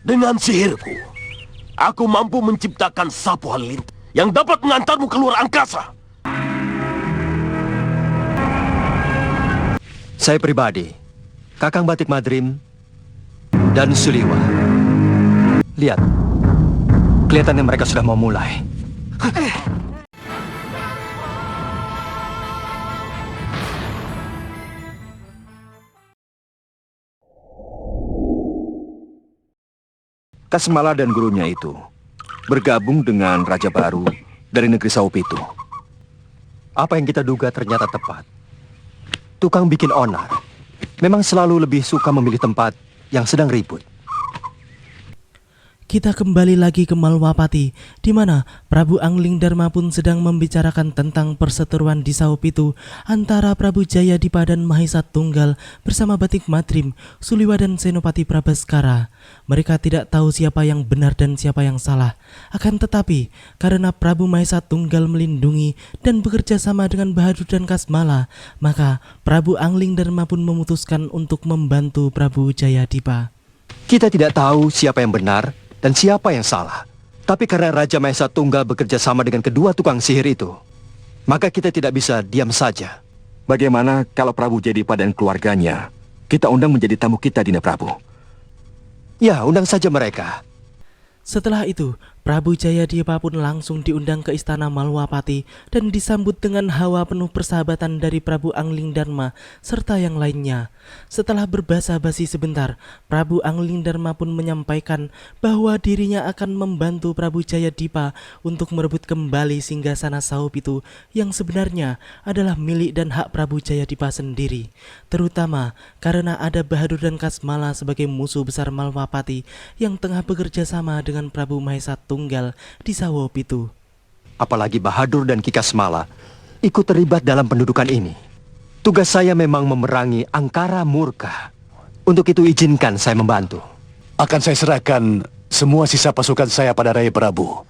Dengan sihirku, aku mampu menciptakan sapu halilintar yang dapat mengantarmu keluar angkasa. Saya pribadi, Kakang Batik Madrim, dan Suliwa. Lihat, kelihatannya mereka sudah mau mulai. Kasmala dan gurunya itu bergabung dengan Raja Baru dari negeri Saupitu. Apa yang kita duga ternyata tepat. Tukang bikin onar memang selalu lebih suka memilih tempat yang sedang ribut. Kita kembali lagi ke Malwapati, di mana Prabu Angling Dharma pun sedang membicarakan tentang perseteruan di Saupitu antara Prabu Jayadipa dan Mahesa Tunggal bersama Batik Madrim, Suliwa dan Senopati Prabaskara. Mereka tidak tahu siapa yang benar dan siapa yang salah. Akan tetapi, karena Prabu Mahesa Tunggal melindungi dan bekerja sama dengan Bahadur dan Kasmala, maka Prabu Angling Dharma pun memutuskan untuk membantu Prabu Jayadipa. Kita tidak tahu siapa yang benar dan siapa yang salah. Tapi karena Raja Mahesa Tunggal bekerja sama dengan kedua tukang sihir itu, maka kita tidak bisa diam saja. Bagaimana kalau Prabu Jayadipa dan keluarganya kita undang menjadi tamu kita, Dinda Prabu? Ya, undang saja mereka. Setelah itu, Prabu Jayadipa pun langsung diundang ke istana Malwapati dan disambut dengan hawa penuh persahabatan dari Prabu Angling Dharma serta yang lainnya. Setelah berbasa-basi sebentar, Prabu Angling Dharma pun menyampaikan bahwa dirinya akan membantu Prabu Jayadipa untuk merebut kembali singgasana Saupitu yang sebenarnya adalah milik dan hak Prabu Jayadipa sendiri. Terutama karena ada Bahadur dan Kasmala sebagai musuh besar Malwapati yang tengah bekerja sama dengan Prabu Mahesa Tunggal di Saupitu. Apalagi Bahadur dan Ki Kasmala ikut terlibat dalam pendudukan ini. Tugas saya memang memerangi angkara murka. Untuk itu izinkan saya membantu. Akan saya serahkan semua sisa pasukan saya pada Rai Prabu.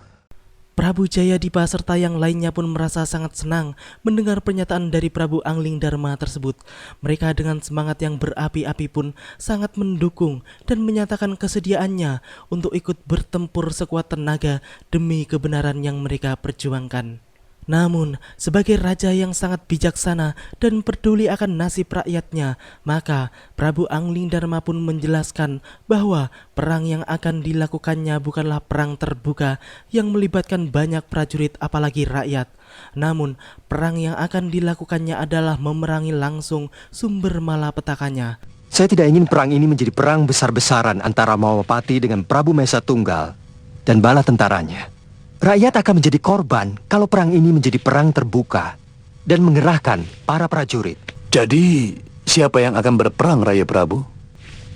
Prabu Jayadipa serta yang lainnya pun merasa sangat senang mendengar pernyataan dari Prabu Angling Dharma tersebut. Mereka dengan semangat yang berapi-api pun sangat mendukung dan menyatakan kesediaannya untuk ikut bertempur sekuat tenaga demi kebenaran yang mereka perjuangkan. Namun, sebagai raja yang sangat bijaksana dan peduli akan nasib rakyatnya, maka Prabu Angling Dharma pun menjelaskan bahwa perang yang akan dilakukannya bukanlah perang terbuka yang melibatkan banyak prajurit apalagi rakyat. Namun, perang yang akan dilakukannya adalah memerangi langsung sumber malapetakannya. Saya tidak ingin perang ini menjadi perang besar-besaran antara Malwapati dengan Prabu Mahesa Tunggal dan bala tentaranya. Rakyat akan menjadi korban kalau perang ini menjadi perang terbuka dan mengerahkan para prajurit. Jadi, siapa yang akan berperang, Raya Prabu?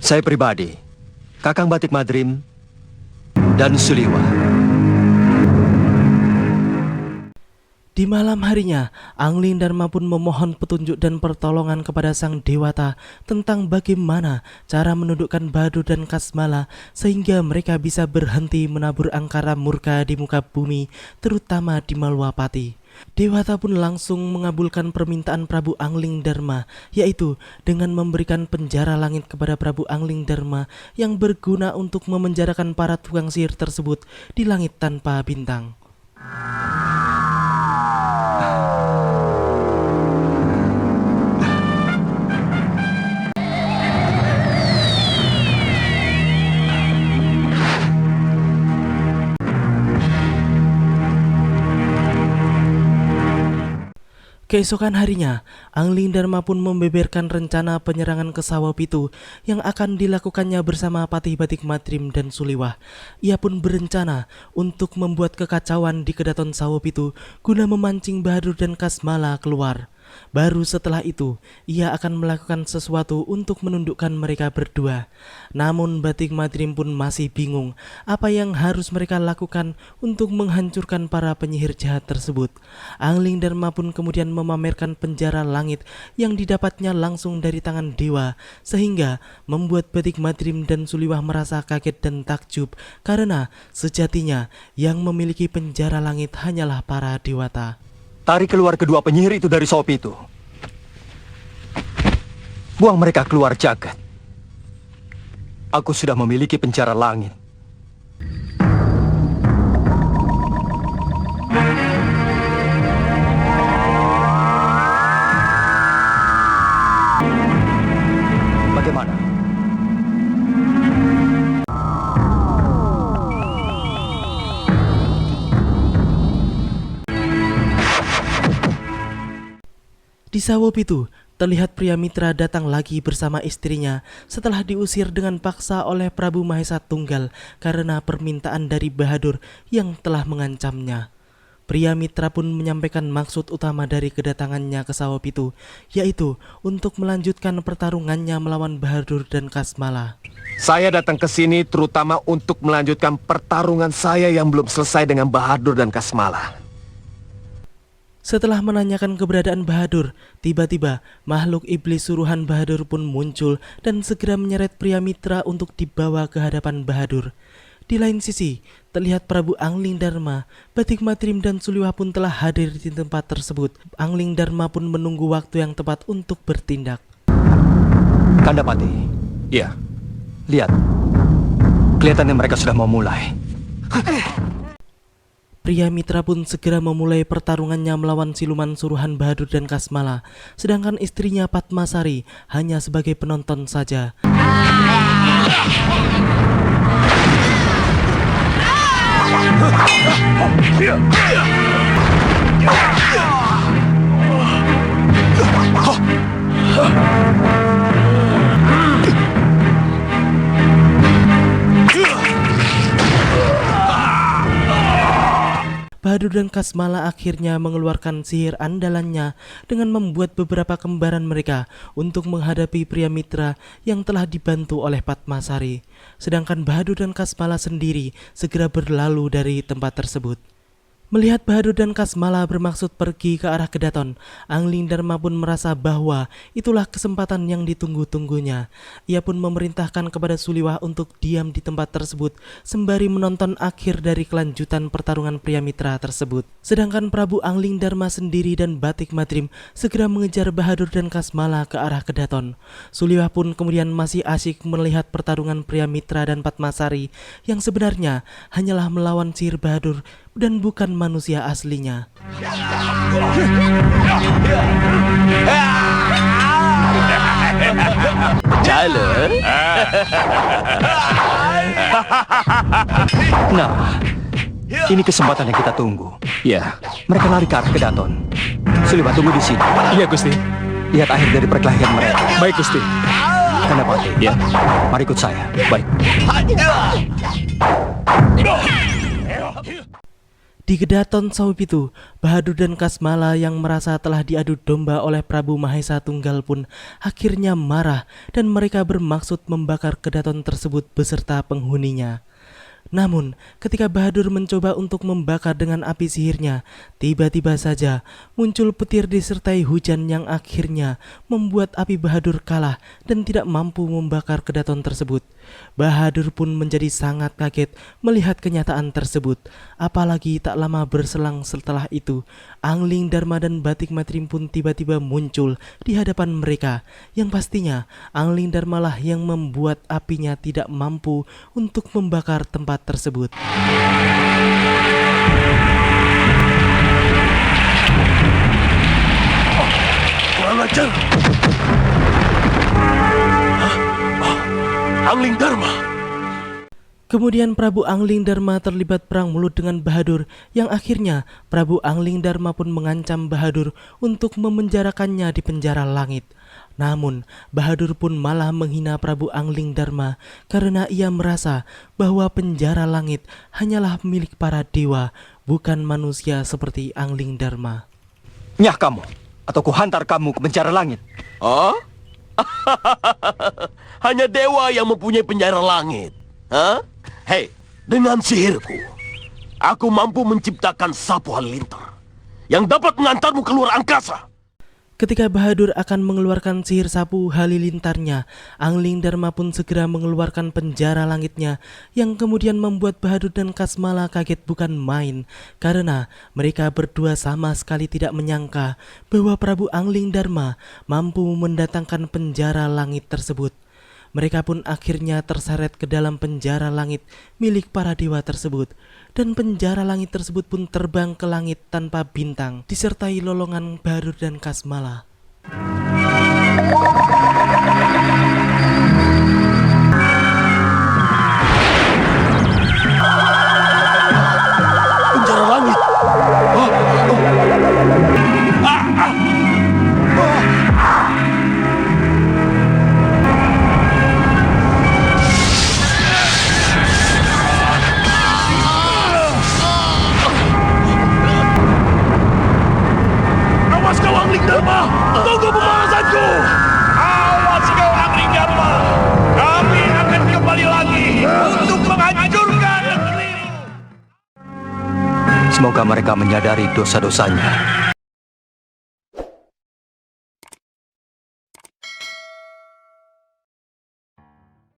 Saya pribadi, Kakang Batik Madrim, dan Suliwa. Di malam harinya, Angling Dharma pun memohon petunjuk dan pertolongan kepada Sang Dewata tentang bagaimana cara menundukkan Bahadur dan Kasmala sehingga mereka bisa berhenti menabur angkara murka di muka bumi, terutama di Malwapati. Dewata pun langsung mengabulkan permintaan Prabu Angling Dharma, yaitu dengan memberikan penjara langit kepada Prabu Angling Dharma yang berguna untuk memenjarakan para tukang sihir tersebut di langit tanpa bintang. Keesokan harinya, Angling Dharma pun membeberkan rencana penyerangan ke Saupitu yang akan dilakukannya bersama Patih Batik Madrim dan Suliwah. Ia pun berencana untuk membuat kekacauan di Kedaton Saupitu guna memancing Bahadur dan Kasmala keluar. Baru setelah itu, ia akan melakukan sesuatu untuk menundukkan mereka berdua. Namun Batik Madrim pun masih bingung apa yang harus mereka lakukan untuk menghancurkan para penyihir jahat tersebut. Angling Dharma pun kemudian memamerkan penjara langit yang didapatnya langsung dari tangan dewa, sehingga membuat Batik Madrim dan Suliwah merasa kaget dan takjub karena sejatinya yang memiliki penjara langit hanyalah para dewata. Tarik keluar kedua penyihir itu dari Saupitu. Buang mereka keluar jagat. Aku sudah memiliki penjara langit Di Sawo Pitu, terlihat pria mitra datang lagi bersama istrinya setelah diusir dengan paksa oleh Prabu Mahesa Tunggal karena permintaan dari Bahadur yang telah mengancamnya. Pria mitra pun menyampaikan maksud utama dari kedatangannya ke Sawo Pitu, yaitu untuk melanjutkan pertarungannya melawan Bahadur dan Kasmala. Saya datang ke sini terutama untuk melanjutkan pertarungan saya yang belum selesai dengan Bahadur dan Kasmala. Setelah menanyakan keberadaan Bahadur, tiba-tiba makhluk iblis suruhan Bahadur pun muncul dan segera menyeret pria mitra untuk dibawa ke hadapan Bahadur. Di lain sisi, terlihat Prabu Angling Dharma, Batik Matrim dan Suliwah pun telah hadir di tempat tersebut. Angling Dharma pun menunggu waktu yang tepat untuk bertindak. Kandapati, Ya, lihat. Kelihatannya mereka sudah mau mulai. Pria mitra pun segera memulai pertarungannya melawan siluman suruhan Bahadur dan Kasmala, sedangkan istrinya Padmasari hanya sebagai penonton saja. Bahadur dan Kasmala akhirnya mengeluarkan sihir andalannya dengan membuat beberapa kembaran mereka untuk menghadapi pria mitra yang telah dibantu oleh Padmasari. Sedangkan Bahadur dan Kasmala sendiri segera berlalu dari tempat tersebut. Melihat Bahadur dan Kasmala bermaksud pergi ke arah Kedaton, Angling Dharma pun merasa bahwa itulah kesempatan yang ditunggu-tunggunya. Ia pun memerintahkan kepada Suliwah untuk diam di tempat tersebut sembari menonton akhir dari kelanjutan pertarungan pria mitra tersebut. Sedangkan Prabu Angling Dharma sendiri dan Batik Matrim segera mengejar Bahadur dan Kasmala ke arah Kedaton. Suliwah pun kemudian masih asyik melihat pertarungan pria mitra dan Padmasari yang sebenarnya hanyalah melawan sihir Bahadur dan bukan manusia aslinya. Jalan. Nah, ini kesempatan yang kita tunggu. Ya, Mereka lari ke arah Kedaton. Suliwah, tunggu di sini. iya Gusti. Lihat akhir dari perkelahian mereka. Baik Gusti. Kandapati, Ya, mari ikut saya. baik. Di Kedaton Sawo Pitu, Bahadur dan Kasmala yang merasa telah diadu domba oleh Prabu Mahesa Tunggal pun akhirnya marah dan mereka bermaksud membakar Kedaton tersebut beserta penghuninya. Namun, ketika Bahadur mencoba untuk membakar dengan api sihirnya, tiba-tiba saja muncul petir disertai hujan yang akhirnya membuat api Bahadur kalah dan tidak mampu membakar Kedaton tersebut. Bahadur pun menjadi sangat kaget melihat kenyataan tersebut. Apalagi tak lama berselang setelah itu, Angling Dharma dan Batik Matrim pun tiba-tiba muncul di hadapan mereka. Yang pastinya, Angling Dharma lah yang membuat apinya tidak mampu untuk membakar tempat tersebut. Kurang ajar. Angling Dharma. Kemudian Prabu Angling Dharma terlibat perang mulut dengan Bahadur, yang akhirnya Prabu Angling Dharma pun mengancam Bahadur untuk memenjarakannya di penjara langit. Namun, Bahadur pun malah menghina Prabu Angling Dharma karena ia merasa bahwa penjara langit hanyalah milik para dewa, bukan manusia seperti Angling Dharma. Nyah kamu, atau ku hantar kamu ke penjara langit. Oh? Hanya dewa yang mempunyai penjara langit. Hah? Hei, dengan sihirku, aku mampu menciptakan sapu halilintar yang dapat mengantarmu keluar angkasa. Ketika Bahadur akan mengeluarkan sihir sapu halilintarnya, Angling Dharma pun segera mengeluarkan penjara langitnya, yang kemudian membuat Bahadur dan Kasmala kaget bukan main, karena mereka berdua sama sekali tidak menyangka bahwa Prabu Angling Dharma mampu mendatangkan penjara langit tersebut. Mereka pun akhirnya terseret ke dalam penjara langit milik para dewa tersebut. Dan penjara langit tersebut pun terbang ke langit tanpa bintang, disertai lolongan Bahadur dan Kasmala. Penjara langit. tahukah mereka menyadari dosa-dosanya?